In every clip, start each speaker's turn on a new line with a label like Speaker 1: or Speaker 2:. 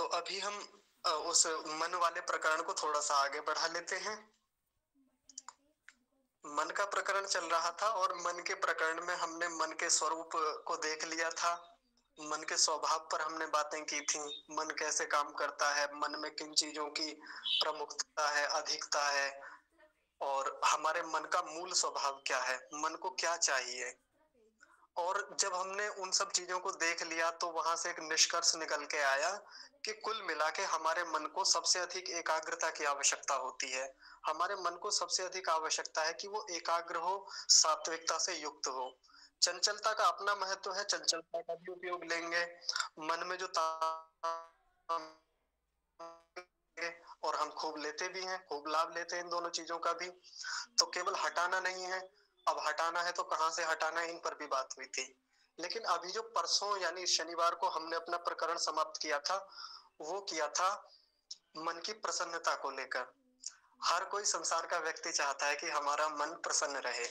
Speaker 1: तो अभी हम उस मन वाले प्रकरण को थोड़ा सा आगे बढ़ा लेते हैं। मन का प्रकरण चल रहा था और मन के प्रकरण में हमने मन के स्वरूप को देख लिया था। मन के स्वभाव पर हमने बातें की थी। मन कैसे काम करता है, मन में किन चीजों की प्रमुखता है, अधिकता है, और हमारे मन का मूल स्वभाव क्या है, मन को क्या चाहिए। और जब हमने उन सब चीजों को देख लिया तो वहां से एक निष्कर्ष निकल के आया कि कुल मिला के हमारे मन को सबसे अधिक एकाग्रता की आवश्यकता होती है। हमारे मन को सबसे अधिक आवश्यकता है कि वो एकाग्र हो, सात्विकता से युक्त हो। चंचलता का अपना महत्व है, चंचलता का भी उपयोग लेंगे। मन में जो और हम खूब लेते भी हैं, खूब लाभ लेते हैं इन दोनों चीजों का भी। तो केवल हटाना नहीं है, अब हटाना है तो कहाँ से हटाना है, इन पर भी बात हुई थी। लेकिन अभी जो परसों यानी शनिवार को हमने अपना प्रकरण समाप्त किया था, वो किया था मन की प्रसन्नता को लेकर। हर कोई संसार का व्यक्ति चाहता है कि हमारा मन प्रसन्न रहे।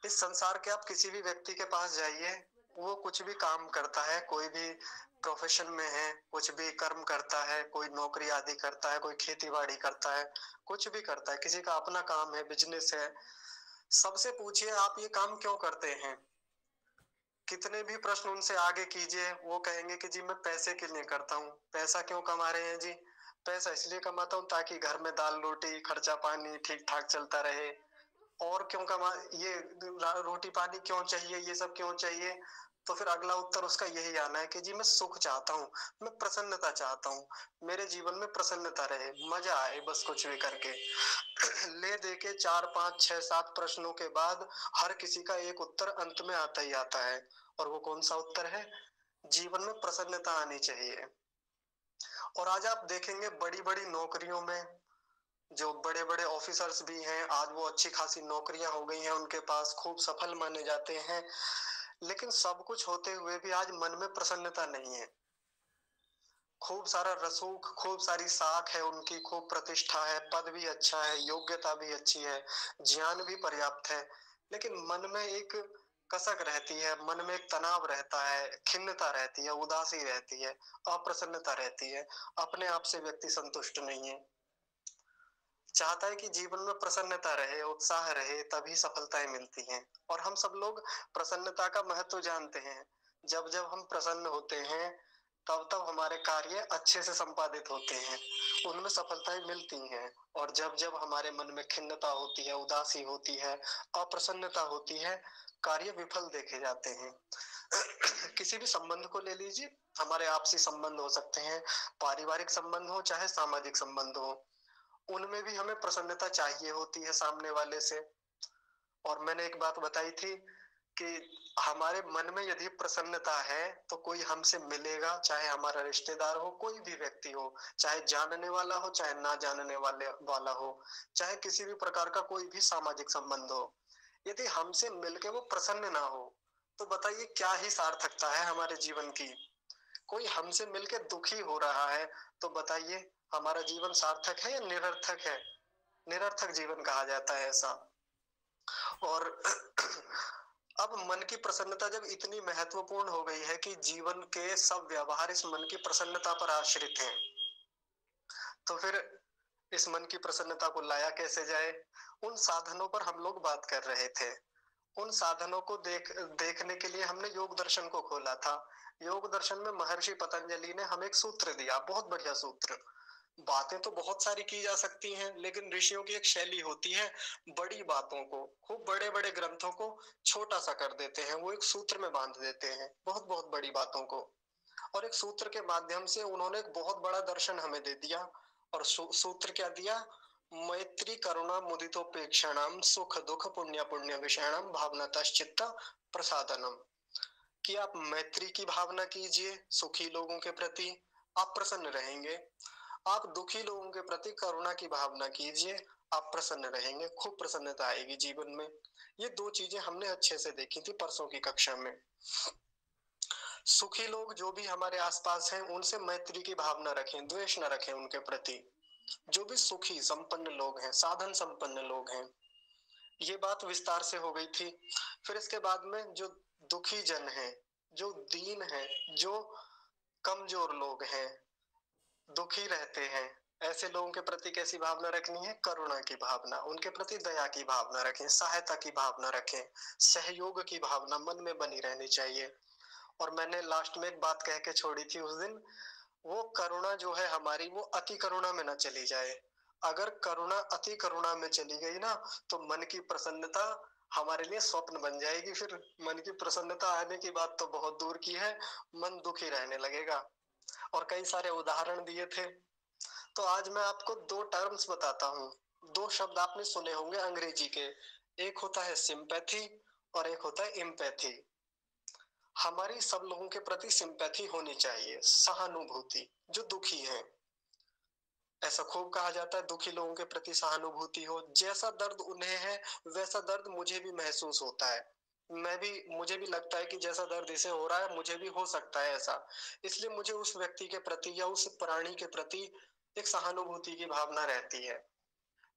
Speaker 1: इस संसार के आप किसी भी व्यक्ति के पास जाइए, वो कुछ भी काम करता है, कोई भी प्रोफेशन में है, कुछ भी कर्म करता है, कोई नौकरी आदि करता है, कोई खेती बाड़ी करता है, कुछ भी करता है, किसी का अपना काम है, बिजनेस है। सबसे पूछिए आप ये काम क्यों करते हैं, कितने भी प्रश्न उनसे आगे कीजिए, वो कहेंगे कि जी मैं पैसे के लिए करता हूँ। पैसा क्यों कमा रहे हैं जी? पैसा इसलिए कमाता हूँ ताकि घर में दाल रोटी खर्चा पानी ठीक ठाक चलता रहे। और क्यों कमा ये रोटी पानी क्यों चाहिए, ये सब क्यों चाहिए? तो फिर अगला उत्तर उसका यही आना है कि जी मैं सुख चाहता हूँ, मैं प्रसन्नता चाहता हूँ, मेरे जीवन में प्रसन्नता रहे, मजा आए बस कुछ भी करके। ले दे के 4 5 6 7 प्रश्नों के बाद हर किसी का एक उत्तर अंत में आता ही आता है। और वो कौन सा उत्तर है? जीवन में प्रसन्नता आनी चाहिए। और आज आप देखेंगे बड़ी बड़ी नौकरियों में जो बड़े बड़े ऑफिसर्स भी हैं, आज वो अच्छी खासी नौकरियां हो गई हैं उनके पास, खूब सफल माने जाते हैं। लेकिन सब कुछ होते हुए भी आज मन में प्रसन्नता नहीं है। खूब सारा रसूख, खूब सारी साख है उनकी, खूब प्रतिष्ठा है, पद भी अच्छा है, योग्यता भी अच्छी है, ज्ञान भी पर्याप्त है। लेकिन मन में एक कसक रहती है, मन में एक तनाव रहता है, खिन्नता रहती है, उदासी रहती है, अप्रसन्नता रहती है। अपने आप से व्यक्ति संतुष्ट नहीं है, चाहता है कि जीवन में प्रसन्नता रहे, उत्साह रहे, तभी सफलताएं मिलती हैं। और हम सब लोग प्रसन्नता का महत्व जानते हैं। जब जब हम प्रसन्न होते हैं तब तब हमारे कार्य अच्छे से संपादित होते हैं, उनमें सफलताएं मिलती हैं। और जब जब हमारे मन में खिन्नता होती है, उदासी होती है, अप्रसन्नता होती है, कार्य विफल देखे जाते हैं। किसी भी संबंध को ले लीजिए, हमारे आपसी संबंध हो सकते हैं, पारिवारिक संबंध हो चाहे सामाजिक संबंध हो, उनमें भी हमें प्रसन्नता चाहिए होती है सामने वाले से। और मैंने एक बात बताई थी कि हमारे मन में यदि प्रसन्नता है तो कोई हमसे मिलेगा, चाहे हमारा रिश्तेदार हो, कोई भी व्यक्ति हो, चाहे जानने वाला हो चाहे ना जानने वाले वाला हो, चाहे किसी भी प्रकार का कोई भी सामाजिक संबंध हो, यदि हमसे मिलके वो प्रसन्न ना हो तो बताइए क्या ही सार्थकता है हमारे जीवन की। कोई हमसे मिलके दुखी हो रहा है तो बताइए हमारा जीवन सार्थक है या निरर्थक है? निरर्थक जीवन कहा जाता है ऐसा। और अब मन की प्रसन्नता जब इतनी महत्वपूर्ण हो गई है कि जीवन के सब व्यवहार इस मन की प्रसन्नता पर आश्रित हैं, तो फिर इस मन की प्रसन्नता को लाया कैसे जाए? उन साधनों पर हम लोग बात कर रहे थे। उन साधनों को देखने के लिए हमने योग दर्शन को खोला था। योग दर्शन में महर्षि पतंजलि ने हमें एक सूत्र दिया, बहुत बढ़िया सूत्र। बातें तो बहुत सारी की जा सकती हैं, लेकिन ऋषियों की एक शैली होती है, बड़ी बातों को, खूब बड़े बड़े ग्रंथों को छोटा सा कर देते हैं, वो एक सूत्र में बांध देते हैं बहुत बहुत बड़ी बातों को। और एक सूत्र के माध्यम से उन्होंने एक बहुत बड़ा दर्शन हमें दे दिया। और सूत्र क्या दिया? मैत्री करुणा मुदितोपेक्षाणाम सुख दुख पुण्य पुण्य विषयाणाम भावनातश्चित्त प्रसादनम। कि आप मैत्री की भावना कीजिए सुखी लोगों के प्रति, आप प्रसन्न रहेंगे। आप दुखी लोगों के प्रति करुणा की भावना कीजिए, आप प्रसन्न रहेंगे, खूब प्रसन्नता आएगी जीवन में। ये दो चीजें हमने अच्छे से देखी थी परसों की कक्षा में। सुखी लोग जो भी हमारे आसपास हैं उनसे मैत्री की भावना रखें, द्वेष न रखें उनके प्रति। जो भी सुखी संपन्न लोग हैं, साधन संपन्न लोग हैं, ये बात विस्तार से हो गई थी। फिर इसके बाद में जो दुखी जन हैं, जो दीन हैं, जो कमजोर लोग हैं, दुखी रहते हैं, ऐसे लोगों के प्रति कैसी भावना रखनी है? करुणा की भावना, उनके प्रति दया की भावना रखें, सहायता की भावना रखें, सहयोग की भावना मन में बनी रहनी चाहिए। और मैंने लास्ट में एक बात कह के छोड़ी थी उस दिन, वो करुणा जो है हमारी, वो अति करुणा में ना चली जाए। अगर करुणा अति करुणा में चली गई ना, तो मन की प्रसन्नता हमारे लिए स्वप्न बन जाएगी। फिर मन की प्रसन्नता आने की बात तो बहुत दूर की है, मन दुखी रहने लगेगा। और कई सारे उदाहरण दिए थे। तो आज मैं आपको दो टर्म्स बताता हूँ। दो शब्द आपने सुने होंगे अंग्रेजी के, एक होता है सिंपैथी और एक होता है इम्पैथी। हमारी सब लोगों के प्रति सिंपैथी होनी चाहिए, सहानुभूति, जो दुखी है। ऐसा खूब कहा जाता है, दुखी लोगों के प्रति सहानुभूति हो, जैसा दर्द उन्हें है वैसा दर्द मुझे भी महसूस होता है। मुझे भी लगता है कि जैसा दर्द इसे हो रहा है मुझे भी हो सकता है ऐसा। इसलिए मुझे उस व्यक्ति के प्रति या उस प्राणी के प्रति एक सहानुभूति की भावना रहती है,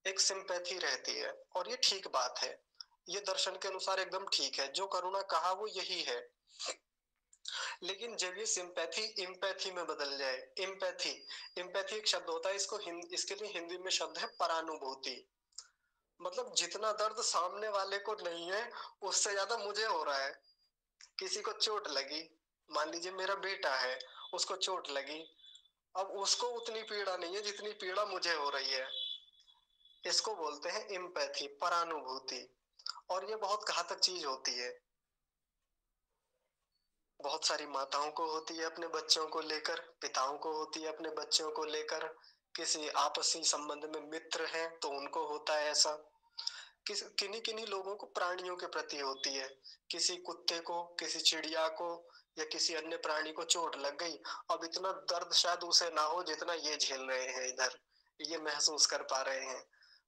Speaker 1: एक सिंपैथी रहती है, और ये ठीक बात है। ये दर्शन के अनुसार एकदम ठीक है, जो करुणा कहा वो यही है। लेकिन जब ये सिंपैथी इम्पैथी में बदल जाए, इम्पैथी इम्पैथी एक शब्द होता है, इसके लिए हिंदी में शब्द है परानुभूति। मतलब जितना दर्द सामने वाले को नहीं है उससे ज्यादा मुझे हो रहा है। किसी को चोट लगी, मान लीजिए मेरा बेटा है, उसको चोट लगी, अब उसको उतनी पीड़ा नहीं है जितनी पीड़ा मुझे हो रही है। इसको बोलते हैं इम्पैथी, परानुभूति। और ये बहुत घातक चीज होती है। बहुत सारी माताओं को होती है अपने बच्चों को लेकर, पिताओं को होती है अपने बच्चों को लेकर, किसी आपसी संबंध में मित्र हैं तो उनको होता है ऐसा। किन्हीं किन्हीं लोगों को प्राणियों के प्रति होती है। किसी कुत्ते को, किसी चिड़िया को या किसी अन्य प्राणी को चोट लग गई, अब इतना दर्द शायद उसे ना हो जितना ये झेल रहे हैं, इधर ये महसूस कर पा रहे हैं।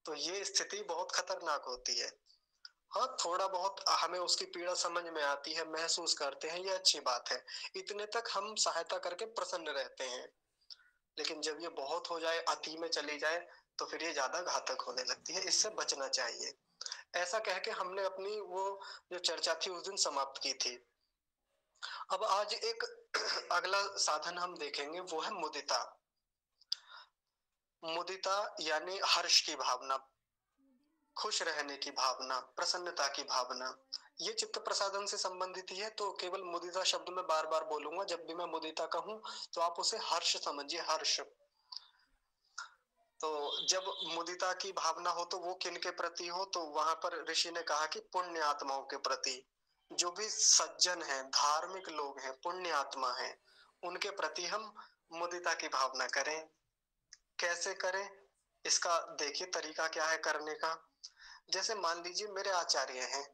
Speaker 1: तो ये स्थिति बहुत खतरनाक होती है। हाँ, थोड़ा बहुत हमें उसकी पीड़ा समझ में आती है, महसूस करते हैं, ये अच्छी बात है। इतने तक हम सहायता करके प्रसन्न रहते हैं। लेकिन जब ये बहुत हो जाए, अति में चली जाए, तो फिर ये ज्यादा घातक होने लगती है, इससे बचना चाहिए। ऐसा कह के हमने अपनी वो जो चर्चा थी उस दिन समाप्त की थी। अब आज एक अगला साधन हम देखेंगे, वो है मुदिता। मुदिता यानी हर्ष की भावना, खुश रहने की भावना, प्रसन्नता की भावना। ये चित्त प्रसादन से संबंधित ही है, तो केवल मुदिता शब्द में बार बार बोलूंगा। जब भी मैं मुदिता कहूं तो आप उसे हर्ष समझिए, हर्ष। तो जब मुदिता की भावना हो तो वो किन के प्रति हो? तो वहां पर ऋषि ने कहा कि पुण्य आत्माओं के प्रति, जो भी सज्जन हैं, धार्मिक लोग हैं, पुण्य आत्मा हैं, उनके प्रति हम मुदिता की भावना करें। कैसे करें? इसका देखिए तरीका क्या है करने का। जैसे मान लीजिए मेरे आचार्य हैं,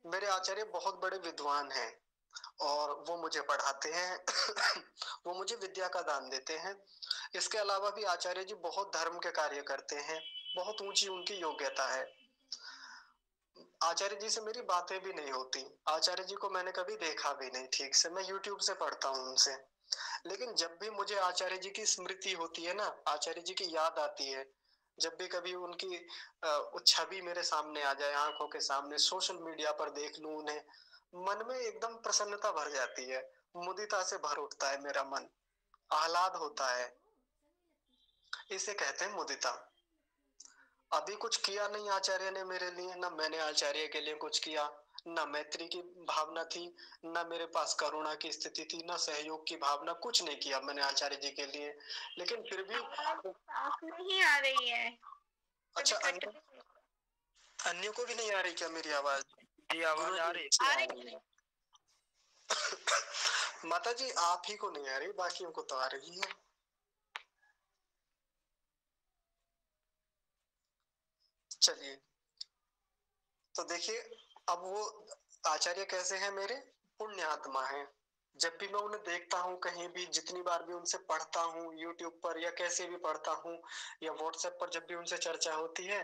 Speaker 1: मेरे आचार्य बहुत बड़े विद्वान हैं और वो मुझे पढ़ाते हैं वो मुझे विद्या का दान देते हैं। इसके अलावा भी आचार्य जी बहुत धर्म के कार्य करते हैं, बहुत ऊंची उनकी योग्यता है। आचार्य जी से मेरी बातें भी नहीं होती, आचार्य जी को मैंने कभी देखा भी नहीं ठीक से, मैं यूट्यूब से पढ़ता हूँ उनसे। लेकिन जब भी मुझे आचार्य जी की स्मृति होती है ना, आचार्य जी की याद आती है, जब भी कभी उनकी छवि मेरे सामने आ जाए, आंखों के सामने, सोशल मीडिया पर देख लूं उन्हें, मन में एकदम प्रसन्नता भर जाती है, मुदिता से भर उठता है मेरा मन, आह्लाद होता है। इसे कहते हैं मुदिता। अभी कुछ किया नहीं आचार्य ने मेरे लिए, ना मैंने आचार्य के लिए कुछ किया, ना मैत्री की भावना थी, ना मेरे पास करुणा की स्थिति थी, ना सहयोग की भावना, कुछ नहीं किया मैंने आचार्य जी के लिए। लेकिन फिर भी
Speaker 2: साफ नहीं आ रही है।
Speaker 1: अच्छा, अन्य को भी नहीं आ रही क्या मेरी आवाज?
Speaker 3: जी आवाज आ रही
Speaker 2: आ रही है।
Speaker 1: माता जी आप ही को नहीं आ रही, बाकियों को तो आ रही है। चलिए, तो देखिए, अब वो आचार्य कैसे हैं मेरे? पुण्य आत्मा है। जब भी मैं उन्हें देखता हूँ कहीं भी, जितनी बार भी उनसे पढ़ता हूँ यूट्यूब पर या कैसे भी पढ़ता हूँ, या व्हाट्सएप पर जब भी उनसे चर्चा होती है,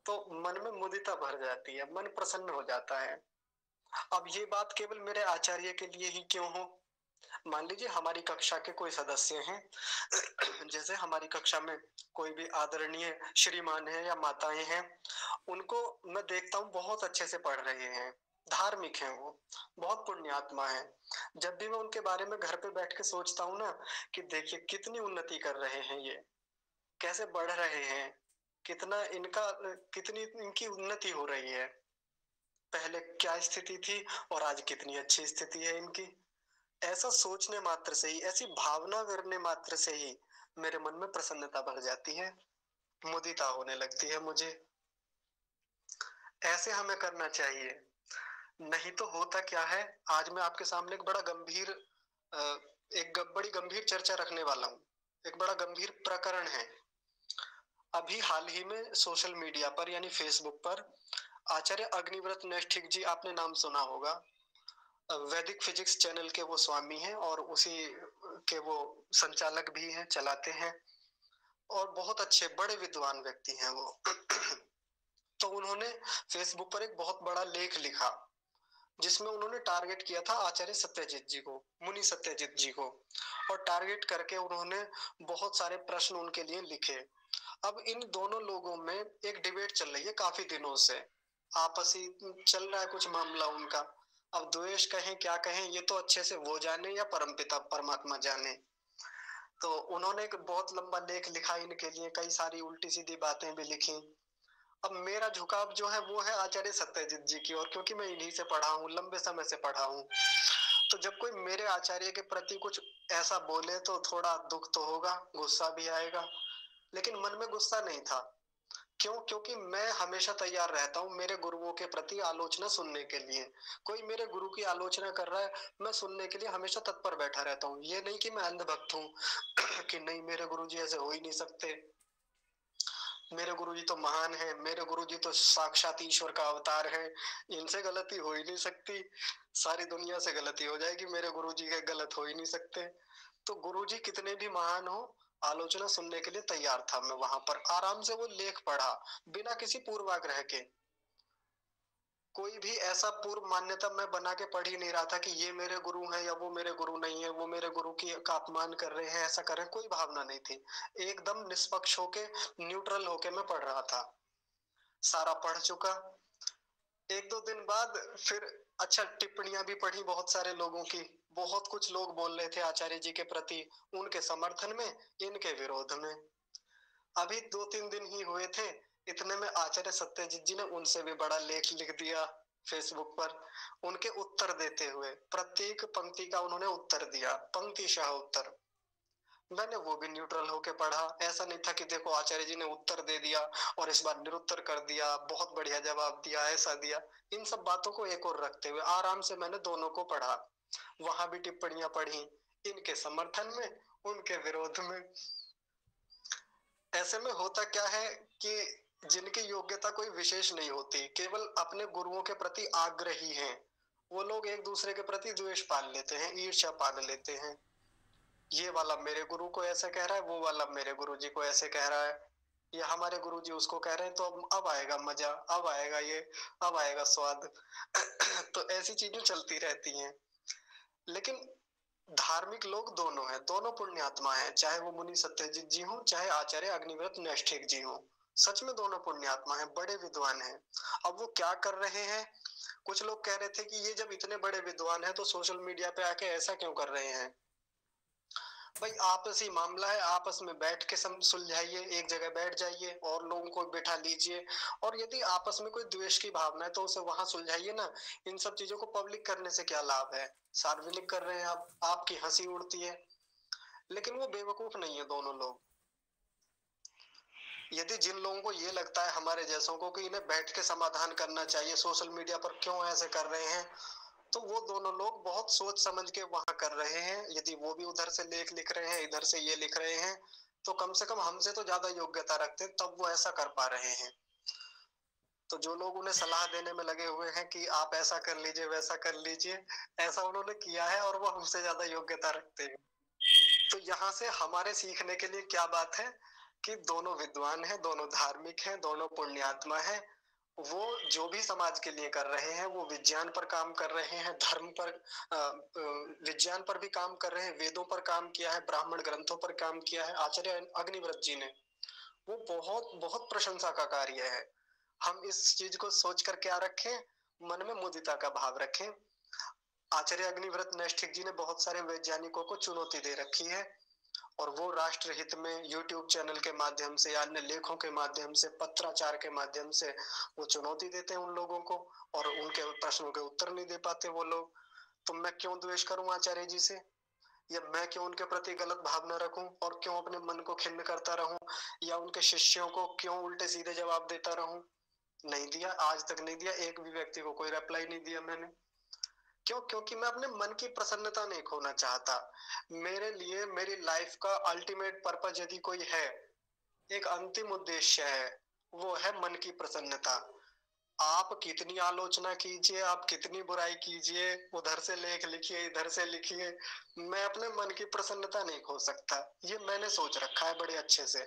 Speaker 1: तो मन में मुदिता भर जाती है, मन प्रसन्न हो जाता है। अब ये बात केवल मेरे आचार्य के लिए ही क्यों हो? मान लीजिए हमारी कक्षा के कोई सदस्य हैं जैसे हमारी कक्षा में कोई भी आदरणीय श्रीमान है या माताएं हैं, उनको मैं देखता हूँ बहुत अच्छे से पढ़ रहे हैं, धार्मिक हैं वो, बहुत पुण्यात्मा हैं। जब भी मैं उनके बारे में घर पे बैठ के सोचता हूँ ना कि देखिए कितनी उन्नति कर रहे हैं ये, कैसे बढ़ रहे हैं, कितना इनका कितनी इनकी उन्नति हो रही है। पहले क्या स्थिति थी और आज कितनी अच्छी स्थिति है इनकी। ऐसा सोचने मात्र से ही, ऐसी भावना करने मात्र से ही मेरे मन में प्रसन्नता भर जाती है, मुदिता होने लगती है मुझे। ऐसे हमें करना चाहिए। नहीं तो होता क्या है, आज मैं आपके सामने एक बड़ा गंभीर बड़ी गंभीर चर्चा रखने वाला हूँ। एक बड़ा गंभीर प्रकरण है। अभी हाल ही में सोशल मीडिया पर यानी फेसबुक पर आचार्य अग्निव्रत नैष्ठिक जी, आपने नाम सुना होगा। वैदिक फिजिक्स चैनल के वो स्वामी हैं और उसी के वो संचालक भी हैं, चलाते हैं, और बहुत अच्छे बड़े विद्वान व्यक्ति हैं वो। तो उन्होंने फेसबुक पर एक बहुत बड़ा लेख लिखा जिसमें उन्होंने टारगेट किया था आचार्य सत्यजित जी को, मुनि सत्यजित जी को, और टारगेट करके उन्होंने बहुत सारे प्रश्न उनके लिए लिखे। अब इन दोनों लोगों में एक डिबेट चल रही है काफी दिनों से, आपसी चल रहा है कुछ मामला उनका। अब द्वेष कहें क्या कहें ये तो अच्छे से वो जाने या परमपिता परमात्मा जाने। तो उन्होंने एक बहुत लंबा लेख लिखा इनके लिए, कई सारी उल्टी सीधी बातें भी लिखी। अब मेरा झुकाव जो है वो है आचार्य सत्यजित जी की ओर, क्योंकि मैं इन्हीं से पढ़ा हूँ, लंबे समय से पढ़ा हूँ। तो जब कोई मेरे आचार्य के प्रति कुछ ऐसा बोले तो थोड़ा दुख तो होगा, गुस्सा भी आएगा, लेकिन मन में गुस्सा नहीं था। क्यों? क्योंकि मैं हमेशा तैयार रहता हूँ मेरे गुरुओं के प्रति आलोचना सुनने के लिए। कोई मेरे गुरु की आलोचना कर रहा है, मैं सुनने के लिए हमेशा तत्पर बैठा रहता हूँ। ये नहीं कि मैं अंधभक्त हूँ कि नहीं मेरे गुरु जी ऐसे हो ही नहीं सकते, मेरे गुरुजी तो महान है, मेरे गुरुजी तो साक्षात ईश्वर का अवतार है, इनसे गलती हो ही नहीं सकती, सारी दुनिया से गलती हो जाएगी, मेरे गुरुजी के गलत हो ही नहीं सकते। तो गुरुजी कितने भी महान हो, आलोचना सुनने के लिए तैयार था मैं। वहां पर आराम से वो लेख पढ़ा, बिना किसी पूर्वाग्रह के। कोई भी ऐसा पूर्व मान्यता मैं बना के पढ़ ही नहीं रहा था कि ये मेरे गुरु हैं या वो मेरे गुरु नहीं है, वो मेरे गुरु की का अपमान कर रहे हैं, ऐसा कर रहे हैं, कोई भावना नहीं थी। एकदम निष्पक्ष होके, न्यूट्रल होके मैं पढ़ रहा था। सारा पढ़ चुका। एक दो दिन बाद फिर अच्छा टिप्पणियां भी पढ़ी बहुत सारे लोगों की। बहुत कुछ लोग बोल रहे थे आचार्य जी के प्रति, उनके समर्थन में, इनके विरोध में। अभी 2-3 दिन ही हुए थे, इतने में आचार्य सत्यजित जी ने उनसे भी बड़ा लेख लिख दिया फेसबुक पर, उनके उत्तर देते हुए। प्रत्येक पंक्ति का उन्होंने उत्तर दिया, पंक्तिशः उत्तर। मैंने वो भी न्यूट्रल होके पढ़ा। ऐसा नहीं था कि देखो आचार्य जी ने उत्तर दे दिया और इस बार निरुत्तर कर दिया, बहुत बढ़िया जवाब दिया, ऐसा दिया। इन सब बातों को एक और रखते हुए आराम से मैंने दोनों को पढ़ा। वहां भी टिप्पणियां पढ़ी, इनके समर्थन में, उनके विरोध में। ऐसे में होता क्या है कि जिनकी योग्यता कोई विशेष नहीं होती, केवल अपने गुरुओं के प्रति आग्रही हैं, वो लोग एक दूसरे के प्रति द्वेष पाल लेते हैं, ईर्ष्या पाल लेते हैं। ये वाला मेरे गुरु को ऐसे कह रहा है, वो वाला मेरे गुरु जी को ऐसे कह रहा है, ये हमारे गुरु जी उसको कह रहे हैं, तो अब आएगा मजा, अब आएगा ये, अब आएगा स्वाद। तो ऐसी चीजें चलती रहती हैं। लेकिन धार्मिक लोग दोनों हैं, दोनों पुण्यात्मा हैं, चाहे वो मुनि सत्यजित जी हों, चाहे आचार्य अग्निव्रत नैष्ठिक जी हों। सच में दोनों पुण्यात्मा हैं, बड़े विद्वान हैं। अब वो क्या कर रहे हैं, कुछ लोग कह रहे थे कि ये जब इतने बड़े विद्वान हैं तो सोशल मीडिया पे आके ऐसा क्यों कर रहे हैं। भाई आपसी मामला है, आपस में बैठ के सुलझाइए, एक जगह बैठ जाइए और लोगों को बैठा लीजिए, और यदि आपस में कोई द्वेष की भावना है तो उसे वहां सुलझाइए ना। इन सब चीजों को पब्लिक करने से क्या लाभ है, सार्वजनिक कर रहे हैं आप, आपकी हंसी उड़ती है। लेकिन वो बेवकूफ नहीं है दोनों लोग। यदि जिन लोगों को ये लगता है हमारे जैसों को कि इन्हें बैठ के समाधान करना चाहिए, सोशल मीडिया पर क्यों ऐसे कर रहे हैं, तो वो दोनों लोग बहुत सोच समझ के वहां कर रहे हैं। यदि वो भी उधर से लेख लिख रहे हैं, इधर से ये लिख रहे हैं, तो कम से कम हमसे तो ज्यादा योग्यता रखते हैं, तब वो ऐसा कर पा रहे हैं। तो जो लोग उन्हें सलाह देने में लगे हुए हैं कि आप ऐसा कर लीजिए, वैसा कर लीजिए, ऐसा उन्होंने किया है और वो हमसे ज्यादा योग्यता रखते हैं। तो यहाँ से हमारे सीखने के लिए क्या बात है कि दोनों विद्वान हैं, दोनों धार्मिक हैं, दोनों पुण्यात्मा हैं। वो जो भी समाज के लिए कर रहे हैं, वो विज्ञान पर काम कर रहे हैं, धर्म पर, विज्ञान पर भी काम कर रहे हैं, वेदों पर काम किया है, ब्राह्मण ग्रंथों पर काम किया है आचार्य अग्निव्रत जी ने। वो बहुत बहुत प्रशंसा का कार्य है। हम इस चीज को सोचकर क्या रखें, मन में मुदिता का भाव रखें। आचार्य अग्निव्रत नैष्ठिक जी ने बहुत सारे वैज्ञानिकों को चुनौती दे रखी है और वो राष्ट्र हित में यूट्यूब चैनल के माध्यम से या अन्य लेखों के माध्यम से, पत्राचार के माध्यम से वो चुनौती देते हैं उन लोगों को और उनके प्रश्नों के उत्तर नहीं दे पाते वो लोग। तो मैं क्यों द्वेष करूं आचार्य जी से, या मैं क्यों उनके प्रति गलत भावना रखूं और क्यों अपने मन को खिन्न करता रहूं, या उनके शिष्यों को क्यों उल्टे सीधे जवाब देता रहूं। नहीं दिया, आज तक नहीं दिया, एक भी व्यक्ति को कोई रिप्लाई नहीं दिया मैंने। क्यों? क्योंकि मैं अपने मन की प्रसन्नता नहीं खोना चाहता। मेरे लिए मेरी लाइफ का अल्टीमेट पर्पज यदि कोई है, एक अंतिम उद्देश्य है, वो है मन की प्रसन्नता। आप कितनी आलोचना कीजिए, आप कितनी बुराई कीजिए, उधर से लेख लिखिए, इधर से लिखिए, मैं अपने मन की प्रसन्नता नहीं खो सकता। ये मैंने सोच रखा है बड़े अच्छे से।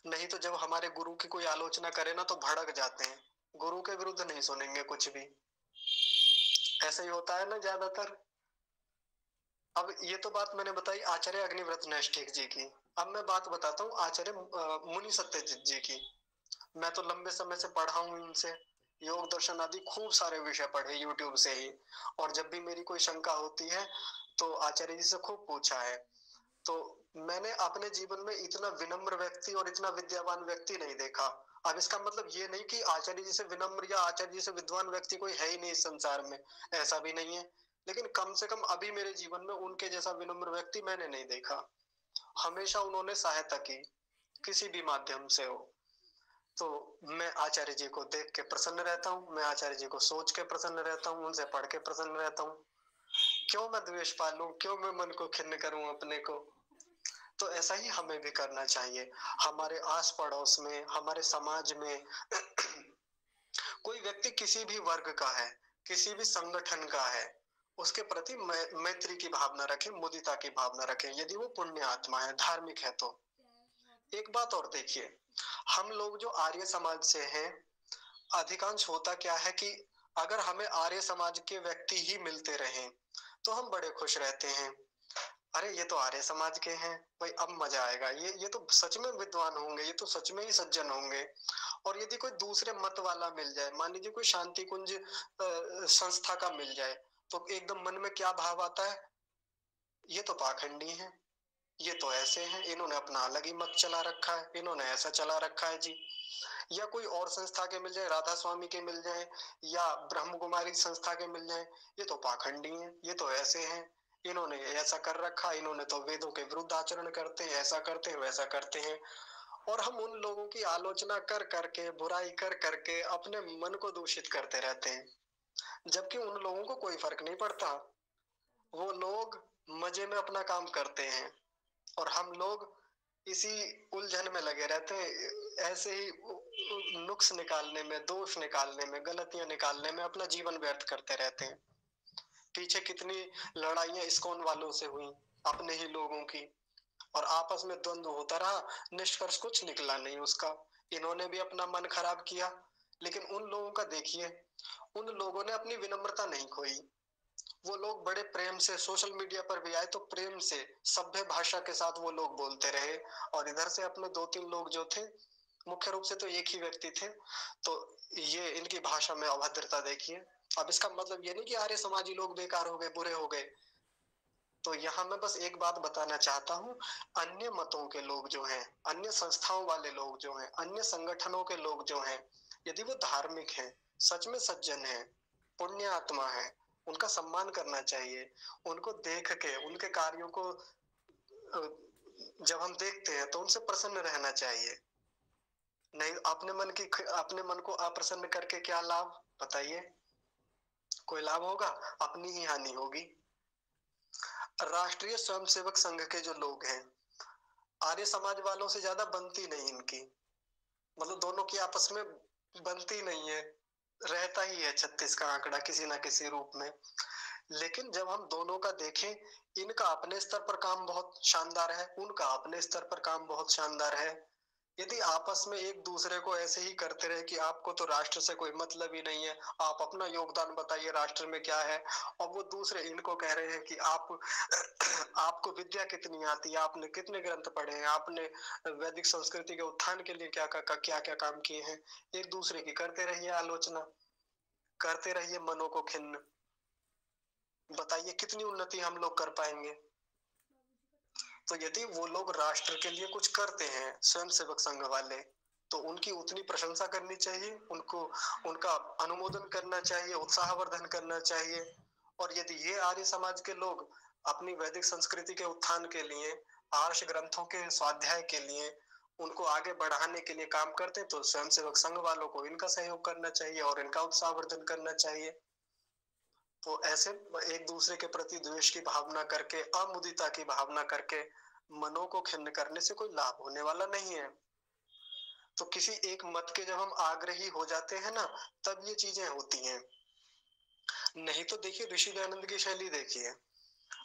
Speaker 1: नहीं तो जब हमारे गुरु की कोई आलोचना करे ना तो भड़क जाते हैं, गुरु के विरुद्ध नहीं सुनेंगे कुछ भी। ऐसा ही होता है ना ज्यादातर। अब ये तो बात मैंने बताई आचार्य अग्निव्रत नैष्ठिक जी की। अब मैं बात बताता हूँ आचार्य मुनि सत्यजित जी की। मैं तो लंबे समय से पढ़ा हूँ इनसे, योग दर्शन आदि खूब सारे विषय पढ़े यूट्यूब से ही, और जब भी मेरी कोई शंका होती है तो आचार्य जी से खूब पूछा है। तो मैंने अपने जीवन में इतना विनम्र व्यक्ति और इतना विद्यावान व्यक्ति नहीं देखा। अब इसका मतलब ये नहीं कि आचार्य जी से विनम्र या आचार्य जी से विद्वान व्यक्ति कोई है ही नहीं इस संसार में, ऐसा भी नहीं है। लेकिन कम से कम अभी मेरे जीवन में उनके जैसा विनम्र व्यक्ति मैंने नहीं देखा। हमेशा उन्होंने सहायता की, किसी भी माध्यम से हो। तो मैं आचार्य जी को देख के प्रसन्न रहता हूँ, मैं आचार्य जी को सोच के प्रसन्न रहता हूँ, उनसे पढ़ के प्रसन्न रहता हूँ। क्यों मैं द्वेष पालूं, क्यों मैं मन को खिन्न करूं अपने को। तो ऐसा ही हमें भी करना चाहिए। हमारे आस पड़ोस में, हमारे समाज में कोई व्यक्ति किसी भी वर्ग का है, किसी भी संगठन का है, उसके प्रति मैत्री की भावना रखें, मुदिता की भावना रखें, यदि वो पुण्य आत्मा है, धार्मिक है तो। एक बात और देखिए, हम लोग जो आर्य समाज से हैं, अधिकांश होता क्या है कि अगर हमें आर्य समाज के व्यक्ति ही मिलते रहें तो हम बड़े खुश रहते हैं। अरे ये तो आर्य समाज के हैं भाई, अब मजा आएगा, ये तो सच में विद्वान होंगे, ये तो सच में ही सज्जन होंगे। और यदि कोई दूसरे मत वाला मिल जाए, मान लीजिए कोई शांति कुंज संस्था का मिल जाए, तो एकदम मन में क्या भाव आता है, ये तो पाखंडी है, ये तो ऐसे हैं, इन्होंने अपना अलग ही मत चला रखा है, इन्होंने ऐसा चला रखा है जी। या कोई और संस्था के मिल जाए, राधा स्वामी के मिल जाए या ब्रह्म कुमारी संस्था के मिल जाए, ये तो पाखंडी हैं, ये तो ऐसे हैं, इन्होंने ऐसा कर रखा, इन्होंने तो वेदों के विरुद्ध आचरण करते हैं, ऐसा करते हैं, वैसा करते हैं। और हम उन लोगों की आलोचना कर करके, बुराई कर करके अपने मन को दूषित करते रहते हैं, जबकि उन लोगों को कोई फर्क नहीं पड़ता। वो लोग मजे में अपना काम करते हैं और हम लोग इसी उलझन में लगे रहते हैं, ऐसे ही नुक्स निकालने में, दोष निकालने में, गलतियां निकालने में अपना जीवन व्यर्थ करते रहते हैं। पीछे कितनी लड़ाइयां इस्कॉन वालों से हुई, अपने ही लोगों की, और आपस में द्वंद्व होता रहा, निष्कर्ष कुछ निकला नहीं उसका। इन्होंने भी अपना मन खराब किया, लेकिन उन लोगों का देखिए, उन लोगों ने अपनी विनम्रता नहीं खोई। वो लोग बड़े प्रेम से सोशल मीडिया पर भी आए तो प्रेम से सभ्य भाषा के साथ वो लोग बोलते रहे, और इधर से अपने दो तीन लोग जो थे, मुख्य रूप से तो एक ही व्यक्ति थे, तो ये इनकी भाषा में अभद्रता देखिए। अब इसका मतलब ये नहीं कि आर्य समाजी लोग बेकार हो गए, बुरे हो गए। तो यहाँ मैं बस एक बात बताना चाहता हूँ, अन्य मतों के लोग जो हैं, अन्य संस्थाओं वाले लोग जो हैं, अन्य संगठनों के लोग जो हैं, यदि वो धार्मिक हैं, सच में सज्जन हैं, पुण्य आत्मा है, उनका सम्मान करना चाहिए। उनको देख के, उनके कार्यों को जब हम देखते हैं तो उनसे प्रसन्न रहना चाहिए। नहीं, अपने मन को अप्रसन्न करके क्या लाभ, बताइए। कोई लाभ होगा? अपनी ही हानि होगी। राष्ट्रीय स्वयंसेवक संघ के जो लोग हैं, आर्य समाज वालों से ज्यादा बनती नहीं इनकी, मतलब दोनों की आपस में बनती नहीं है, रहता ही है 36 का आंकड़ा किसी ना किसी रूप में। लेकिन जब हम दोनों का देखें, इनका अपने स्तर पर काम बहुत शानदार है, उनका अपने स्तर पर काम बहुत शानदार है। यदि आपस में एक दूसरे को ऐसे ही करते रहे कि आपको तो राष्ट्र से कोई मतलब ही नहीं है, आप अपना योगदान बताइए राष्ट्र में क्या है, और वो दूसरे इनको कह रहे हैं कि आप आपको विद्या कितनी आती है, आपने कितने ग्रंथ पढ़े हैं, आपने वैदिक संस्कृति के उत्थान के लिए क्या क्या काम किए हैं, एक दूसरे की करते रहिए आलोचना, करते रहिए मनों को खिन्न। बताइए कितनी उन्नति हम लोग कर पाएंगे। तो यदि वो लोग राष्ट्र के लिए कुछ करते हैं स्वयंसेवक संघ वाले, तो उनकी उतनी प्रशंसा करनी चाहिए, उनको उनका अनुमोदन करना चाहिए, उत्साहवर्धन करना चाहिए। और यदि ये आर्य समाज के लोग अपनी वैदिक संस्कृति के उत्थान के लिए, आर्ष ग्रंथों के स्वाध्याय के लिए, उनको आगे बढ़ाने के लिए काम करते, तो स्वयंसेवक संघ वालों को इनका सहयोग करना चाहिए और इनका उत्साहवर्धन करना चाहिए। तो ऐसे एक दूसरे के प्रति द्वेष की भावना करके, अमुदिता की भावना करके मनों को खिन्न करने से कोई लाभ होने वाला नहीं है। तो किसी एक मत के जब हम आग्रही हो जाते हैं ना, तब ये चीजें होती हैं। नहीं तो देखिए ऋषि दयानंद की शैली देखिए।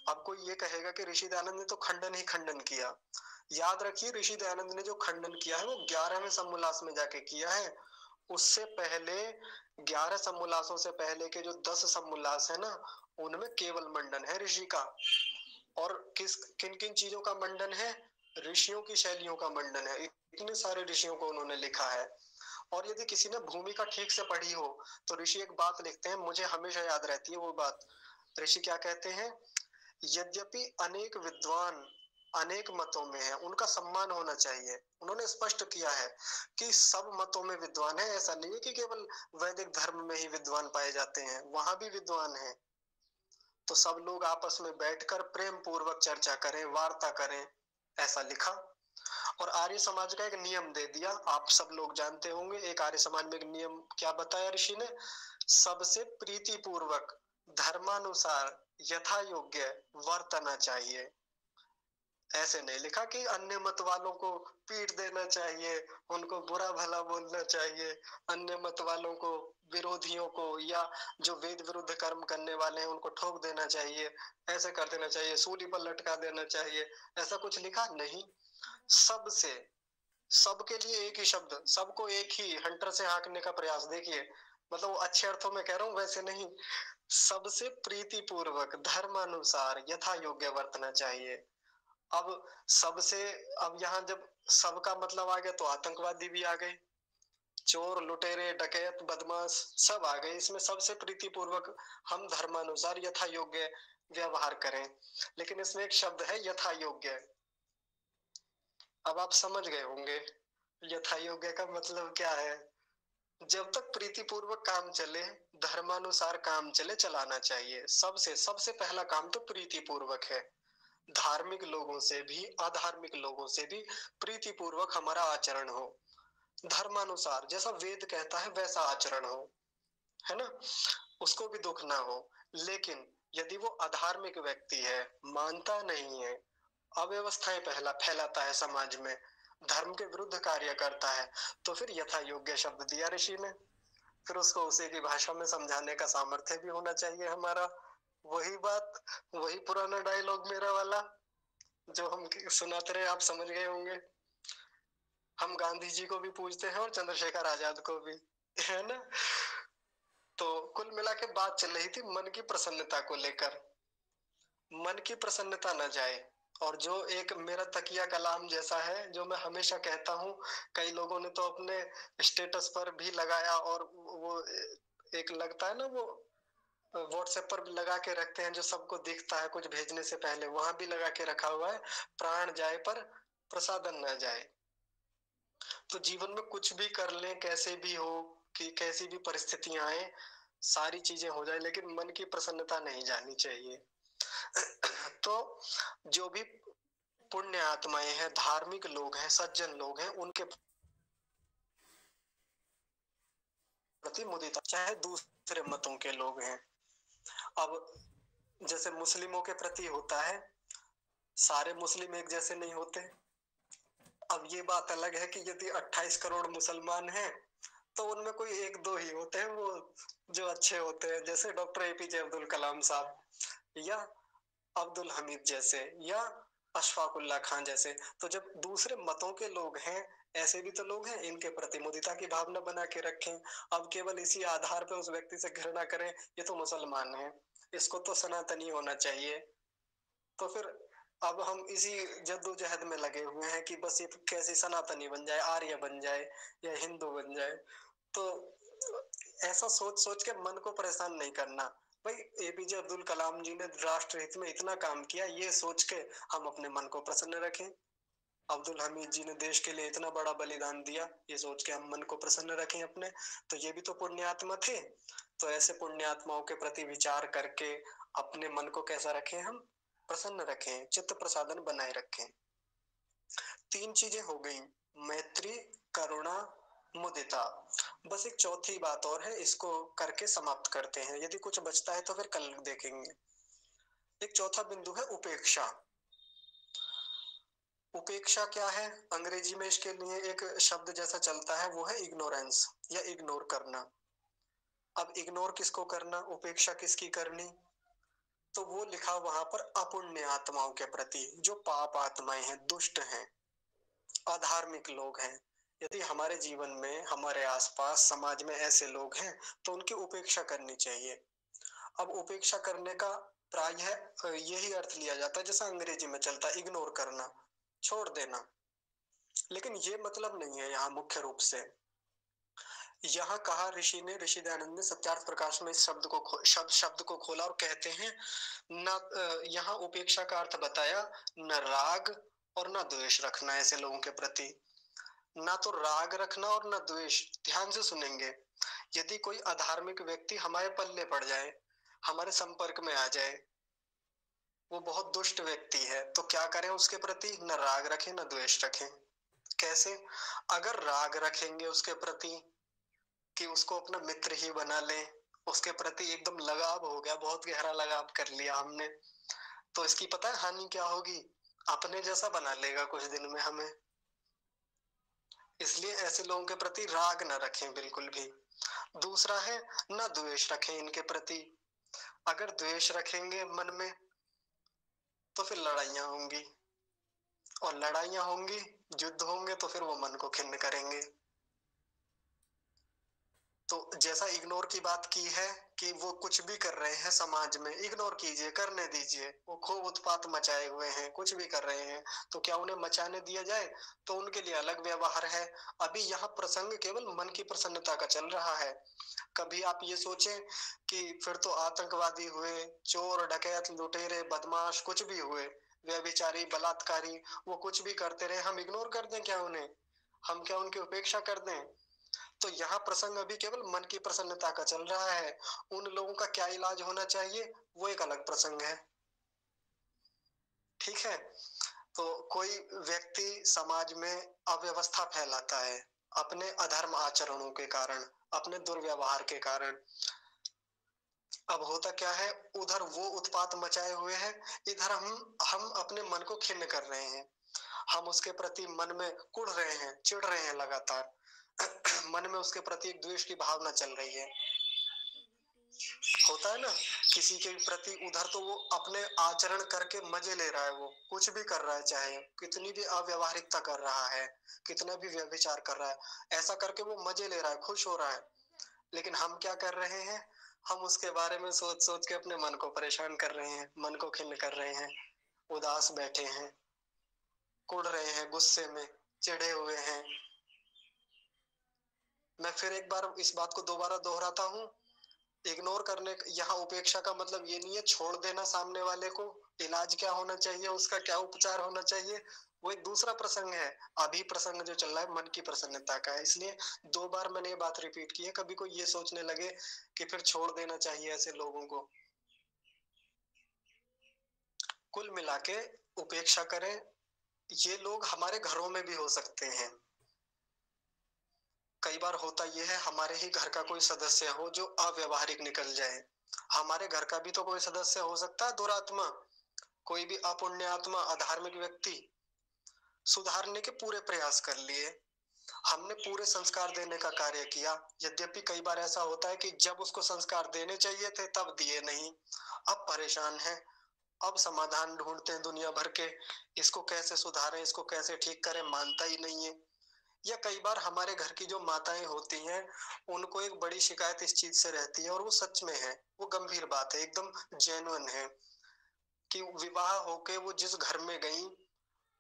Speaker 1: अब कोई ये कहेगा कि ऋषि दयानंद ने तो खंडन ही खंडन किया। याद रखिए ऋषि दयानंद ने जो खंडन किया है वो 11वें समोल्लास में जाके किया है। उससे पहले 11 समोल्लासों से पहले के जो 10 समोल्लास है ना, उनमें केवल मंडन है ऋषि का। और किन किन चीजों का मंडन है? ऋषियों की शैलियों का मंडन है। इतने सारे ऋषियों को उन्होंने लिखा है। और यदि किसी ने भूमिका ठीक से पढ़ी हो, तो ऋषि एक बात लिखते हैं, मुझे हमेशा याद रहती है वो बात। ऋषि क्या कहते हैं? यद्यपि अनेक विद्वान अनेक मतों में है, उनका सम्मान होना चाहिए। उन्होंने स्पष्ट किया है कि सब मतों में विद्वान है, ऐसा नहीं है कि केवल वैदिक धर्म में ही विद्वान पाए जाते हैं, वहां भी विद्वान है। तो सब लोग आपस में बैठकर प्रेम पूर्वक चर्चा करें, वार्ता करें, ऐसा लिखा। और आर्य समाज का एक नियम दे दिया, आप सब लोग जानते होंगे। एक आर्य समाज में एक नियम क्या बताया ऋषि ने? सबसे प्रीति पूर्वक धर्मानुसार यथा योग्य वर्तना चाहिए। ऐसे नहीं लिखा कि अन्य मत वालों को पीट देना चाहिए, उनको बुरा भला बोलना चाहिए, अन्य मत वालों को, विरोधियों को, या जो वेद विरुद्ध कर्म करने वाले हैं उनको ठोक देना चाहिए, ऐसे कर देना चाहिए, सूली पर लटका देना चाहिए, ऐसा कुछ लिखा नहीं। सबसे, सबके लिए एक ही शब्द, सबको एक ही हंटर से हाँकने का प्रयास। देखिए मतलब वो अच्छे अर्थों में कह रहा हूं, वैसे नहीं। सबसे प्रीति पूर्वक धर्मानुसार यथा योग्य वर्तना चाहिए। अब सबसे, अब यहाँ जब सबका मतलब आ गया तो आतंकवादी भी आ गए, चोर लुटेरे डकैत बदमाश सब आ गए इसमें। सबसे प्रीति पूर्वक हम धर्मानुसार यथा योग्य व्यवहार करें, लेकिन इसमें एक शब्द है यथा योग्य। अब आप समझ गए होंगे यथा योग्य का मतलब क्या है। जब तक प्रीति पूर्वक काम चले, धर्मानुसार काम चले, चलाना चाहिए। सबसे सबसे पहला काम तो प्रीति पूर्वक है। धार्मिक लोगों से भी अधार्मिक लोगों से भी प्रीति पूर्वक हमारा आचरण हो, धर्मानुसार जैसा वेद कहता है वैसा आचरण हो, है ना, उसको भी दुख ना हो। लेकिन यदि वो अधार्मिक व्यक्ति है, मानता नहीं है, अव्यवस्थाएं पहला फैलाता है समाज में, धर्म के विरुद्ध कार्य करता है, तो फिर यथा योग्य शब्द दिया ऋषि ने। फिर उसको उसी की भाषा में समझाने का सामर्थ्य भी होना चाहिए हमारा। वही बात, वही पुराना डायलॉग मेरा वाला जो हम सुनाते रहे, आप समझ गए होंगे। हम गांधी जी को भी पूछते हैं और चंद्रशेखर आजाद को भी, है ना। तो कुल मिला के बात चल रही थी मन की प्रसन्नता को लेकर। मन की प्रसन्नता न जाए। और जो एक मेरा तकिया कलाम जैसा है, जो मैं हमेशा कहता हूँ, कई लोगों ने तो अपने स्टेटस पर भी लगाया, और वो एक लगता है ना, वो व्हाट्सएप पर भी लगा के रखते हैं जो सबको दिखता है कुछ भेजने से पहले, वहां भी लगा के रखा हुआ है, प्राण जाए पर प्रसादन न जाए। तो जीवन में कुछ भी कर लें, कैसे भी हो, कि कैसी भी परिस्थितियां आए, सारी चीजें हो जाए, लेकिन मन की प्रसन्नता नहीं जानी चाहिए। तो जो भी पुण्य आत्माएं हैं, धार्मिक लोग हैं, सज्जन लोग हैं, उनके प्रति मुदिता, चाहे दूसरे मतों के लोग हैं। अब जैसे मुस्लिमों के प्रति होता है, सारे मुस्लिम एक जैसे नहीं होते। अब ये बात अलग है कि यदि 28 करोड़ मुसलमान हैं, तो उनमें कोई एक दो ही होते हैं वो जो अच्छे होते हैं, जैसे डॉक्टर एपीजे अब्दुल कलाम साहब, या अब्दुल हमीद जैसे, या अशफाकुल्ला खान जैसे। तो जब दूसरे मतों के लोग हैं, ऐसे भी तो लोग हैं, इनके प्रति मुदिता की भावना बना के रखें। अब केवल इसी आधार पर उस व्यक्ति से घृणा करें, ये तो मुसलमान है, इसको तो सनातनी होना चाहिए। तो फिर अब हम इसी जद्दोजहद में लगे हुए हैं कि बस ये कैसे सनातनी बन जाए, आर्य बन जाए या हिंदू बन जाए। तो ऐसा सोच सोच के मन को परेशान नहीं करना भाई। एपीजे अब्दुल कलाम जी ने राष्ट्र हित में इतना काम किया, ये सोच के हम अपने मन को प्रसन्न रखें। अब्दुल हमीद जी ने देश के लिए इतना बड़ा बलिदान दिया, ये सोच के हम मन को प्रसन्न रखें अपने। तो ये भी तो पुण्यात्मा थे। तो ऐसे पुण्यात्माओं के प्रति विचार करके अपने मन को कैसा रखें हम, प्रसन्न रखें, चित्त प्रसादन बनाए रखें। 3 चीजें हो गई, मैत्री, करुणा, मुदिता। बस एक चौथी बात और है, इसको करके समाप्त करते हैं। यदि कुछ बचता है तो फिर कल देखेंगे। एक चौथा बिंदु है उपेक्षा। उपेक्षा क्या है? अंग्रेजी में इसके लिए एक शब्द जैसा चलता है, वो है इग्नोरेंस या इग्नोर करना। अब इग्नोर किसको करना, उपेक्षा किसकी करनी? तो वो लिखा वहां पर अपुण्य आत्माओं के प्रति, जो पाप आत्माएं हैं, दुष्ट हैं, अधार्मिक लोग हैं। यदि हमारे जीवन में, हमारे आसपास समाज में ऐसे लोग हैं तो उनकी उपेक्षा करनी चाहिए। अब उपेक्षा करने का प्रायः यही अर्थ लिया जाता है जैसा अंग्रेजी में चलता है, इग्नोर करना, छोड़ देना। लेकिन ये मतलब नहीं है यहाँ मुख्य रूप से। यहाँ कहा ऋषि ने, ऋषि दयानंद ने सत्यार्थ प्रकाश में इस शब्द को खोला और कहते हैं न, यहाँ उपेक्षा का अर्थ बताया, न राग और न द्वेष रखना ऐसे लोगों के प्रति। ना तो राग रखना और न द्वेष। ध्यान से सुनेंगे, यदि कोई अधार्मिक व्यक्ति हमारे पल्ले पड़ जाए, हमारे संपर्क में आ जाए, वो बहुत दुष्ट व्यक्ति है, तो क्या करें उसके प्रति? न राग रखें न द्वेष रखें। कैसे? अगर राग रखेंगे उसके प्रति कि उसको अपना मित्र ही बना लें, उसके प्रति एकदम लगाव हो गया, बहुत गहरा लगाव कर लिया हमने, तो इसकी पता है हानि क्या होगी? अपने जैसा बना लेगा कुछ दिन में हमें। इसलिए ऐसे लोगों के प्रति राग न रखें बिल्कुल भी। दूसरा है न द्वेष रखें इनके प्रति। अगर द्वेष रखेंगे मन में तो फिर लड़ाइयां होंगी, और लड़ाइयां होंगी, युद्ध होंगे, तो फिर वो मन को खिन्न करेंगे। तो जैसा इग्नोर की बात की है कि वो कुछ भी कर रहे हैं समाज में, इग्नोर कीजिए, करने दीजिए। वो खूब उत्पात मचाए हुए हैं, कुछ भी कर रहे हैं, तो क्या उन्हें मचाने दिया जाए? तो उनके लिए अलग व्यवहार है। अभी यहाँ प्रसंग केवल मन की प्रसन्नता का चल रहा है। कभी आप ये सोचें कि फिर तो आतंकवादी हुए, चोर डकैत लुटेरे बदमाश कुछ भी हुए, व्यभिचारी बलात्कारी, वो कुछ भी करते रहे, हम इग्नोर कर दें क्या उन्हें? हम क्या उनकी उपेक्षा कर दें? तो यहाँ प्रसंग अभी केवल मन की प्रसन्नता का चल रहा है। उन लोगों का क्या इलाज होना चाहिए, वो एक अलग प्रसंग है। ठीक है? तो कोई व्यक्ति समाज में अव्यवस्था फैलाता है अपने अधर्म आचरणों के कारण, अपने दुर्व्यवहार के कारण। अब होता क्या है, उधर वो उत्पात मचाए हुए हैं, इधर हम अपने मन को खिन्न कर रहे हैं। हम उसके प्रति मन में कुढ़ रहे हैं, चिढ़ रहे हैं लगातार। मन में उसके प्रति एक द्वेष की भावना चल रही है। होता है ना, किसी के प्रति उधर तो वो अपने आचरण करके मजे ले रहा है, वो कुछ भी कर रहा है, चाहे कितनी भी अव्यवहारिकता कर रहा है, कितना भी व्यभिचार कर रहा है, ऐसा करके वो मजे ले रहा है, खुश हो रहा है। लेकिन हम क्या कर रहे हैं, हम उसके बारे में सोच सोच के अपने मन को परेशान कर रहे हैं, मन को खिन्न कर रहे हैं, उदास बैठे हैं, कुढ़ रहे हैं, गुस्से में चिढ़े हुए हैं। मैं फिर एक बार इस बात को दोबारा दोहराता हूँ, इग्नोर करने, यहाँ उपेक्षा का मतलब ये नहीं है छोड़ देना सामने वाले को। इलाज क्या होना चाहिए, उसका क्या उपचार होना चाहिए, वो एक दूसरा प्रसंग है। अभी प्रसंग जो चल रहा है मन की प्रसन्नता का है, इसलिए 2 बार मैंने ये बात रिपीट की है, कभी कोई ये सोचने लगे कि फिर छोड़ देना चाहिए ऐसे लोगों को। कुल मिला के उपेक्षा करें। ये लोग हमारे घरों में भी हो सकते हैं। कई बार होता यह है, हमारे ही घर का कोई सदस्य हो जो अव्यवहारिक निकल जाए। हमारे घर का भी तो कोई सदस्य हो सकता है दुरात्मा, कोई भी अपुण्य आत्मा, अधार्मिक व्यक्ति। सुधारने के पूरे प्रयास कर लिए, हमने पूरे संस्कार देने का कार्य किया, यद्यपि कई बार ऐसा होता है कि जब उसको संस्कार देने चाहिए थे तब दिए नहीं। अब परेशान है, अब समाधान ढूंढते हैं दुनिया भर के, इसको कैसे सुधारें, इसको कैसे ठीक करें, मानता ही नहीं है। या कई बार हमारे घर की जो माताएं होती हैं, उनको एक बड़ी शिकायत इस चीज से रहती है, और वो सच में है, वो गंभीर बात है, एकदम जेन्युइन है, कि विवाह होके वो जिस घर में गई,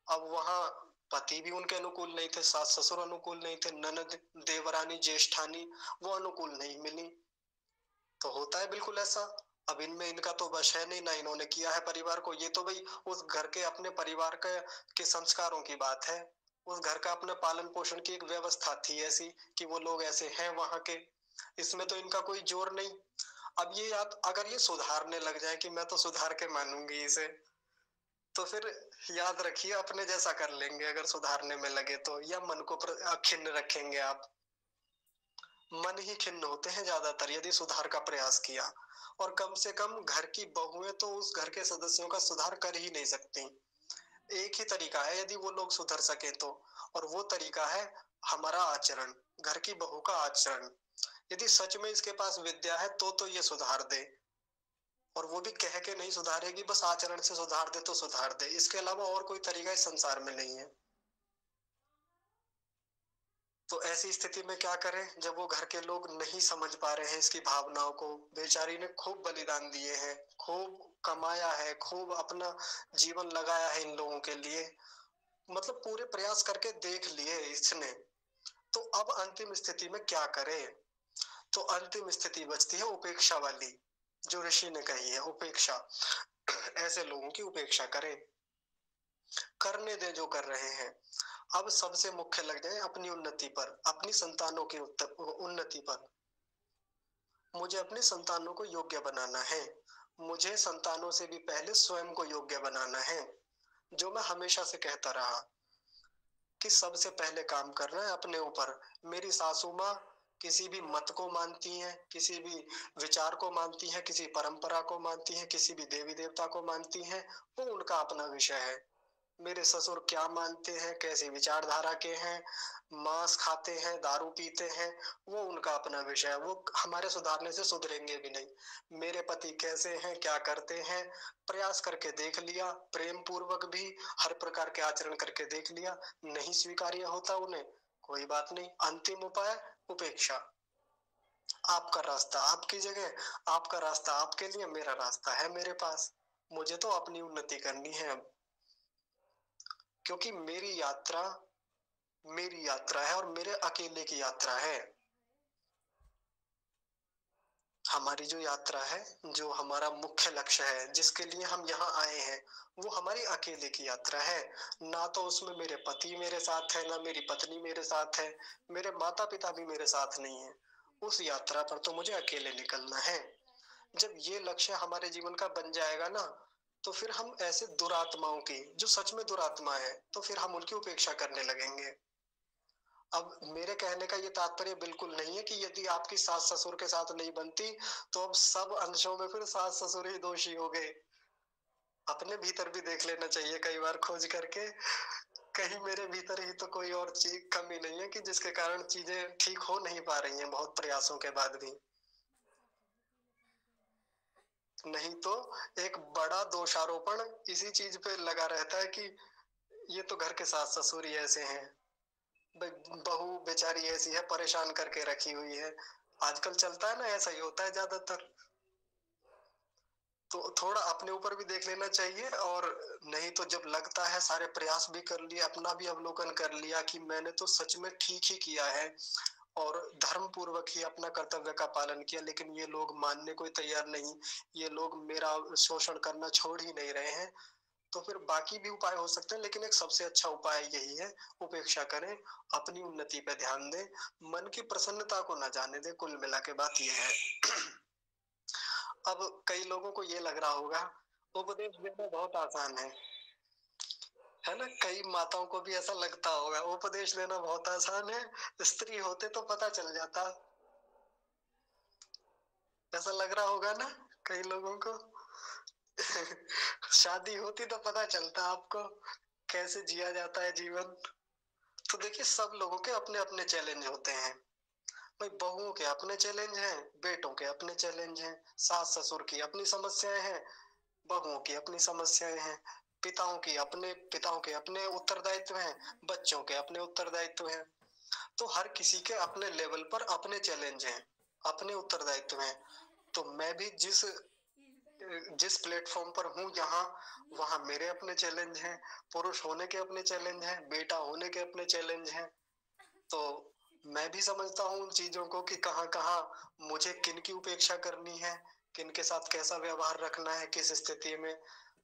Speaker 1: अब वहां पति भी उनके अनुकूल नहीं थे, सास ससुर अनुकूल नहीं थे, ननद, देवरानी, ज्येष्ठानी वो अनुकूल नहीं मिली। तो होता है बिल्कुल ऐसा। अब इनमें इनका तो वश है नहीं, ना इन्होंने किया है परिवार को, ये तो भाई उस घर के अपने परिवार के संस्कारों की बात है। उस घर का अपने पालन पोषण की एक व्यवस्था थी ऐसी, कि वो लोग ऐसे हैं वहां के। इसमें तो इनका कोई जोर नहीं। अब ये याद अगर ये सुधारने लग जाए कि मैं तो सुधार के मानूंगी इसे, तो फिर याद रखिए अपने जैसा कर लेंगे अगर सुधारने में लगे तो, या मन को खिन्न रखेंगे आप। मन ही खिन्न होते हैं ज्यादातर यदि सुधार का प्रयास किया। और कम से कम घर की बहुएं तो उस घर के सदस्यों का सुधार कर ही नहीं सकती। एक ही तरीका है यदि वो लोग सुधर सके तो, और वो तरीका है हमारा आचरण, घर की बहू का आचरण। यदि सच में इसके पास विद्या है तो ये सुधार दे। और वो भी कह के नहीं सुधारेगी, बस आचरण से सुधार दे तो सुधार दे, इसके अलावा और कोई तरीका इस संसार में नहीं है। तो ऐसी स्थिति में क्या करें जब वो घर के लोग नहीं समझ पा रहे हैं इसकी भावनाओं को। बेचारी ने खूब बलिदान दिए हैं, खूब कमाया है, खूब अपना जीवन लगाया है इन लोगों के लिए, मतलब पूरे प्रयास करके देख लिए इसने। तो अब अंतिम स्थिति में क्या करे? तो अंतिम स्थिति बचती है उपेक्षा वाली, जो ऋषि ने कही है, उपेक्षा। ऐसे लोगों की उपेक्षा करें, करने दे जो कर रहे हैं। अब सबसे मुख्य लग जाए अपनी उन्नति पर, अपनी संतानों की उन्नति पर। मुझे अपने संतानों को योग्य बनाना है। मुझे संतानों से भी पहले स्वयं को योग्य बनाना है। जो मैं हमेशा से कहता रहा कि सबसे पहले काम करना है अपने ऊपर। मेरी सासू माँ किसी भी मत को मानती हैं, किसी भी विचार को मानती हैं, किसी परंपरा को मानती हैं, किसी भी देवी देवता को मानती हैं, वो उनका अपना विषय है। मेरे ससुर क्या मानते हैं, कैसी विचारधारा के हैं, मांस खाते हैं, दारू पीते हैं, वो उनका अपना विषय है, वो हमारे सुधारने से सुधरेंगे भी नहीं। मेरे पति कैसे हैं, क्या करते हैं, प्रयास करके देख लिया, प्रेम पूर्वक भी हर प्रकार के आचरण करके देख लिया, नहीं स्वीकार्य होता उन्हें, कोई बात नहीं, अंतिम उपाय उपेक्षा। आपका रास्ता आपकी जगह, आपका रास्ता आपके लिए, मेरा रास्ता है मेरे पास। मुझे तो अपनी उन्नति करनी है अब, क्योंकि मेरी यात्रा है और मेरे अकेले की यात्रा है। हमारी जो यात्रा है, जो हमारा मुख्य लक्ष्य है, जिसके लिए हम यहाँ आए हैं, वो हमारी अकेले की यात्रा है। ना तो उसमें मेरे पति मेरे साथ है, ना मेरी पत्नी मेरे साथ है, मेरे माता पिता भी मेरे साथ नहीं है। उस यात्रा पर तो मुझे अकेले निकलना है। जब ये लक्ष्य हमारे जीवन का बन जाएगा ना, तो फिर हम ऐसे दुरात्माओं की, जो सच में दुरात्मा है, तो फिर हम उनकी उपेक्षा करने लगेंगे। अब मेरे कहने का ये तात्पर्य बिल्कुल नहीं है कि यदि आपकी सास ससुर के साथ नहीं बनती तो अब सब अंशों में फिर सास ससुर ही दोषी हो गए। अपने भीतर भी देख लेना चाहिए कई बार खोज करके, कहीं मेरे भीतर ही तो कोई और चीज कमी नहीं है कि जिसके कारण चीजें ठीक हो नहीं पा रही हैं बहुत प्रयासों के बाद भी। नहीं तो एक बड़ा दोषारोपण इसी चीज पे लगा रहता है कि ये तो घर के सास ससुर ही ऐसे हैं, बहू बेचारी ऐसी है, परेशान करके रखी हुई है। आजकल चलता है ना, ऐसा ही होता है ज्यादातर। तो थोड़ा अपने ऊपर भी देख लेना चाहिए, और नहीं तो जब लगता है सारे प्रयास भी कर लिए, अपना भी अवलोकन कर लिया कि मैंने तो सच में ठीक ही किया है और धर्म पूर्वक ही अपना कर्तव्य का पालन किया, लेकिन ये लोग मानने को तैयार नहीं, ये लोग मेरा शोषण करना छोड़ ही नहीं रहे हैं, तो फिर बाकी भी उपाय हो सकते हैं, लेकिन एक सबसे अच्छा उपाय यही है, उपेक्षा करें, अपनी उन्नति पे ध्यान दें, मन की प्रसन्नता को ना जाने दें। कुल मिला के बात यह है। अब कई लोगों को ये लग रहा होगा उपदेश देना बहुत आसान है ना? कई माताओं को भी ऐसा लगता होगा उपदेश देना बहुत आसान है, स्त्री होते तो पता चल जाता, ऐसा लग रहा होगा ना कई लोगों को। शादी होती तो पता चलता आपको कैसे जिया जाता है जीवन। तो देखिए सब लोगों के अपने अपने चैलेंज होते हैं भाई, बहुओं के अपने चैलेंज हैं, बेटों के अपने चैलेंज हैं, सास ससुर की अपनी समस्याएं हैं, बहुओं की अपनी समस्याएं हैं, पिताओं के अपने उत्तरदायित्व हैं, बच्चों के अपने उत्तरदायित्व हैं। तो हर किसी के अपने लेवल पर अपने चैलेंज हैं, अपने उत्तरदायित्व हैं। तो मैं भी जिस जिस प्लेटफॉर्म पर हूँ यहाँ, वहाँ मेरे अपने चैलेंज हैं, पुरुष होने के अपने चैलेंज हैं, बेटा होने के अपने चैलेंज हैं। तो मैं भी समझता हूँ उन चीजों को कि कहाँ कहाँ मुझे किन की उपेक्षा करनी है, किन के साथ कैसा व्यवहार रखना है, किस स्थिति में।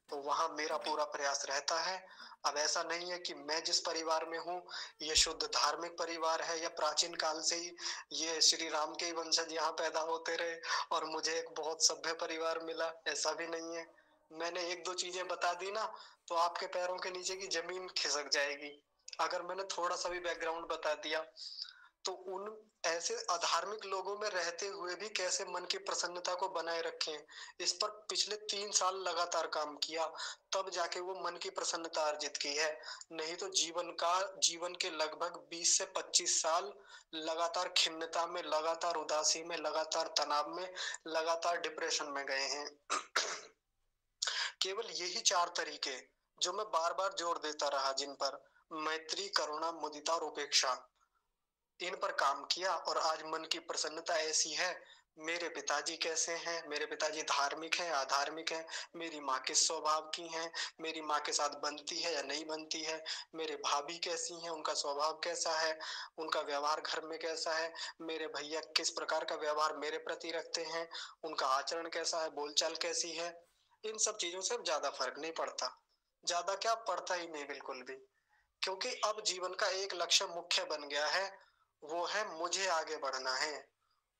Speaker 1: तो वहां मेरा पूरा प्रयास रहता है। अब ऐसा नहीं है कि मैं जिस परिवार में हूँ ये शुद्ध धार्मिक परिवार है, या प्राचीन काल से ही ये श्री राम के ही वंशज यहाँ पैदा होते रहे और मुझे एक बहुत सभ्य परिवार मिला, ऐसा भी नहीं है। मैंने एक दो चीजें बता दी ना तो आपके पैरों के नीचे की जमीन खिसक जाएगी। अगर मैंने थोड़ा सा भी बैकग्राउंड बता दिया तो उन ऐसे अधार्मिक लोगों में रहते हुए भी कैसे मन की प्रसन्नता को बनाए रखें, इस पर पिछले 3 साल लगातार काम किया, तब जाके वो मन की प्रसन्नता अर्जित की है। नहीं तो जीवन के लगभग 20 से 25 साल लगातार खिन्नता में, लगातार उदासी में, लगातार तनाव में, लगातार डिप्रेशन में गए हैं। केवल यही 4 तरीके जो मैं बार बार जोर देता रहा, जिन पर मैत्री, करुणा, मुदिता और उपेक्षा, इन पर काम किया और आज मन की प्रसन्नता ऐसी है। मेरे पिताजी कैसे हैं? मेरे पिताजी धार्मिक हैं, अधार्मिक हैं? मेरी माँ किस स्वभाव की हैं? मेरी माँ के साथ बनती है या नहीं बनती है? मेरे भाभी कैसी हैं? उनका स्वभाव कैसा है? उनका व्यवहार घर में कैसा है? मेरे भैया किस प्रकार का व्यवहार मेरे प्रति रखते हैं? उनका आचरण कैसा है? बोलचाल कैसी है? इन सब चीजों से अब ज्यादा फर्क नहीं पड़ता। ज्यादा क्या, पड़ता ही नहीं बिल्कुल भी। क्योंकि अब जीवन का एक लक्ष्य मुख्य बन गया है, वो है मुझे आगे बढ़ना है।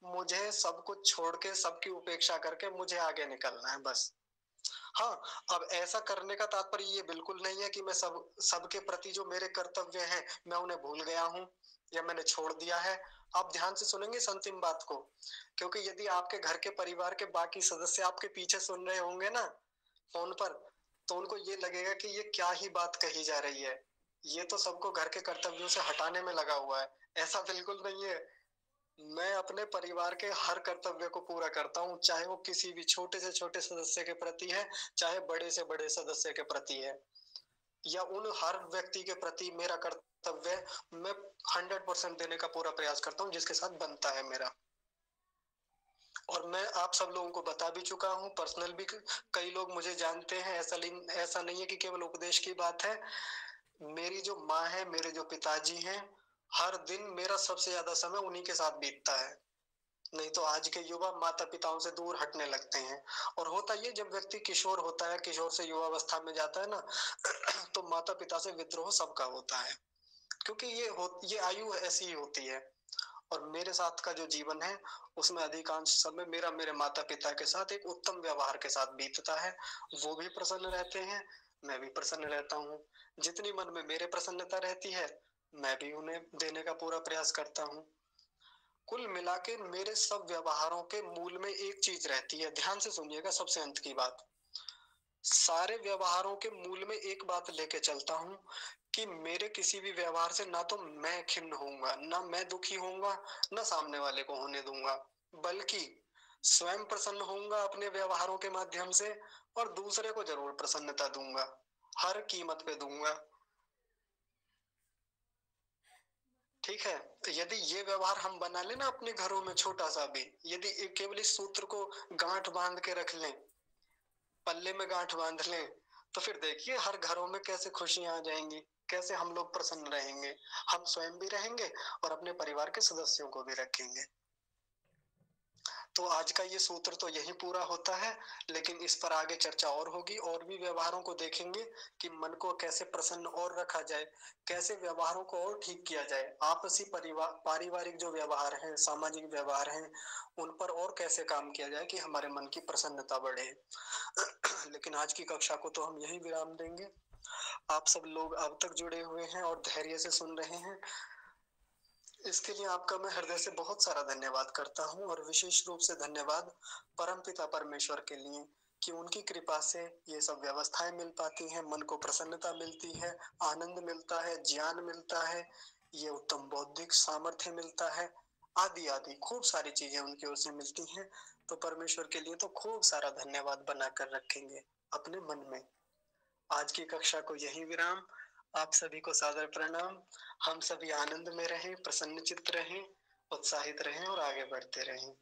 Speaker 1: मुझे सब कुछ छोड़ के, सबकी उपेक्षा करके मुझे आगे निकलना है, बस। हाँ, अब ऐसा करने का तात्पर्य ये बिल्कुल नहीं है कि मैं सबके प्रति जो मेरे कर्तव्य हैं मैं उन्हें भूल गया हूँ या मैंने छोड़ दिया है। आप ध्यान से सुनेंगे इस अंतिम बात को, क्योंकि यदि आपके घर के परिवार के बाकी सदस्य आपके पीछे सुन रहे होंगे ना फोन पर, तो उनको ये लगेगा कि ये क्या ही बात कही जा रही है, ये तो सबको घर के कर्तव्यों से हटाने में लगा हुआ है। ऐसा बिल्कुल नहीं है। मैं अपने परिवार के हर कर्तव्य को पूरा करता हूँ, चाहे वो किसी भी छोटे से छोटे सदस्य के प्रति है, चाहे बड़े से बड़े सदस्य के प्रति है, या उन हर व्यक्ति के प्रति मेरा कर्तव्य मैं 100% देने का पूरा प्रयास करता हूँ जिसके साथ बनता है मेरा। और मैं आप सब लोगों को बता भी चुका हूँ, पर्सनल भी कई लोग मुझे जानते हैं। ऐसा नहीं है कि केवल उपदेश की बात है। मेरी जो माँ है, मेरे जो पिताजी हैं, हर दिन मेरा सबसे ज्यादा समय उन्हीं के साथ बीतता है। नहीं तो आज के युवा माता पिताओं से दूर हटने लगते हैं। और होता ये, जब व्यक्ति किशोर होता है, किशोर से युवावस्था में जाता है ना तो माता पिता से विद्रोह सबका होता है, क्योंकि ये आयु ऐसी ही होती है। और मेरे साथ का जो जीवन है उसमें अधिकांश समय मेरा मेरे माता पिता के साथ एक उत्तम व्यवहार के साथ बीतता है। वो भी प्रसन्न रहते हैं, मैं भी प्रसन्न रहता हूँ। जितनी मन में मेरे प्रसन्नता रहती है मैं भी उन्हें देने का पूरा प्रयास करता हूँ। कुल मिला के मेरे सब व्यवहारों के मूल में एक चीज रहती है, ध्यान से सुनिएगा, सबसे अंत की बात। सारे व्यवहारों के मूल में एक बात लेके चलता हूँ कि मेरे किसी भी व्यवहार से ना तो मैं खिन्न होऊंगा, ना मैं दुखी होऊंगा, ना सामने वाले को होने दूंगा, बल्कि स्वयं प्रसन्न होऊंगा अपने व्यवहारों के माध्यम से, और दूसरे को जरूर प्रसन्नता दूंगा, हर कीमत पे दूंगा। ठीक है, तो यदि ये व्यवहार हम बना लेना अपने घरों में, छोटा सा भी, यदि केवल इस सूत्र को गांठ बांध के रख लें, पल्ले में गांठ बांध लें, तो फिर देखिए हर घरों में कैसे खुशियां आ जाएंगी, कैसे हम लोग प्रसन्न रहेंगे। हम स्वयं भी रहेंगे और अपने परिवार के सदस्यों को भी रखेंगे। तो आज का ये सूत्र तो यही पूरा होता है, लेकिन इस पर आगे चर्चा और होगी, और भी व्यवहारों को देखेंगे कि मन को कैसे प्रसन्न और रखा जाए, कैसे व्यवहारों को और ठीक किया जाए, आपसी पारिवारिक जो व्यवहार हैं, सामाजिक व्यवहार हैं, उन पर और कैसे काम किया जाए कि हमारे मन की प्रसन्नता बढ़े। लेकिन आज की कक्षा को तो हम यही विराम देंगे। आप सब लोग अब तक जुड़े हुए हैं और धैर्य से सुन रहे हैं, इसके लिए आपका मैं हृदय से बहुत सारा धन्यवाद करता हूँ। और विशेष रूप से धन्यवाद परमपिता परमेश्वर के लिए कि उनकी कृपा से ये सब व्यवस्थाएं मिल पाती हैं, मन को प्रसन्नता मिलती है, आनंद मिलता है, ज्ञान मिलता है, ये उत्तम बौद्धिक सामर्थ्य मिलता है, आदि आदि खूब सारी चीजें उनकी ओर से मिलती हैं। तो परमेश्वर के लिए तो खूब सारा धन्यवाद बना कर रखेंगे अपने मन में। आज की कक्षा को यही विराम। आप सभी को सादर प्रणाम। हम सभी आनंद में रहें, प्रसन्नचित्त रहें, उत्साहित रहें और आगे बढ़ते रहें।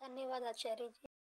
Speaker 3: धन्यवाद आचार्य जी।